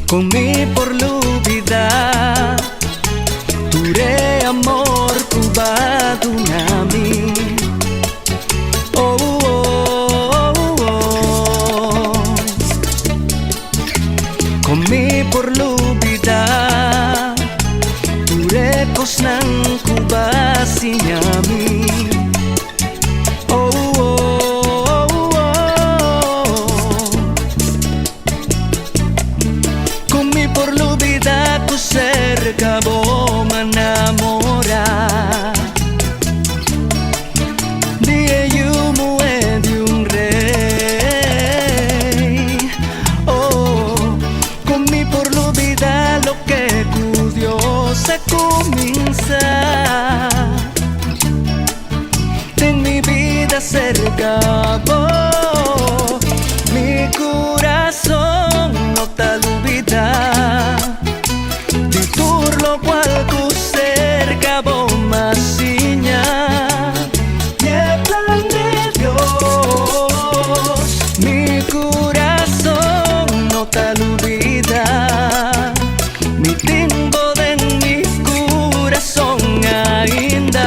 Comí por lubida, ture amor kubado namin. Oh, oh, oh, oh. Comí por lubida, ture kos ng kubasi namin. Oh, oh, oh, oh. Comí por lubida, tu cerca vos me enamora. Dije yo mué de un rey. Oh, comí por lubida lo que cu Dios se comienza. En mi vida cerca vos, mi corazón no te olvida. De tur lo cual tu cerca vos más siña. Y el plan de Dios, mi corazón no te olvida. Mi tiempo de mi corazón ainda.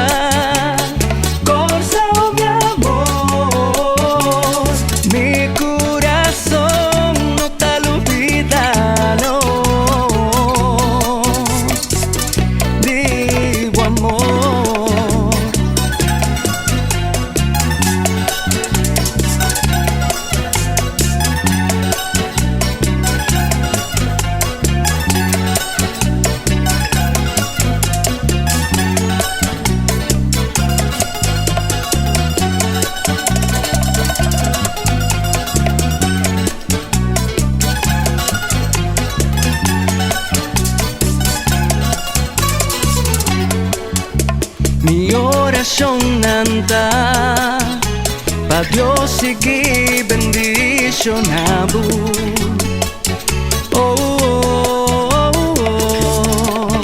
Mi oración anda pa' Dios sigue bendicionado. Oh, oh, oh, oh.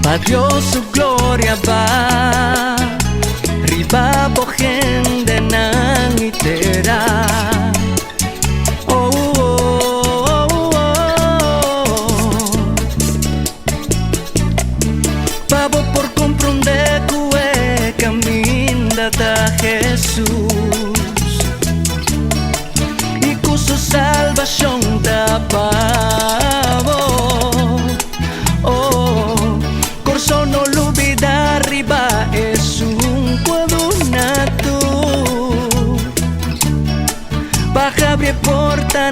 Pa' Dios su gloria va riba po gente nangitera. Por comprender tu camino a Jesús y con su salvación te pavo. Oh, corso no lo olvida arriba es un pueblo nato. Baja abre porta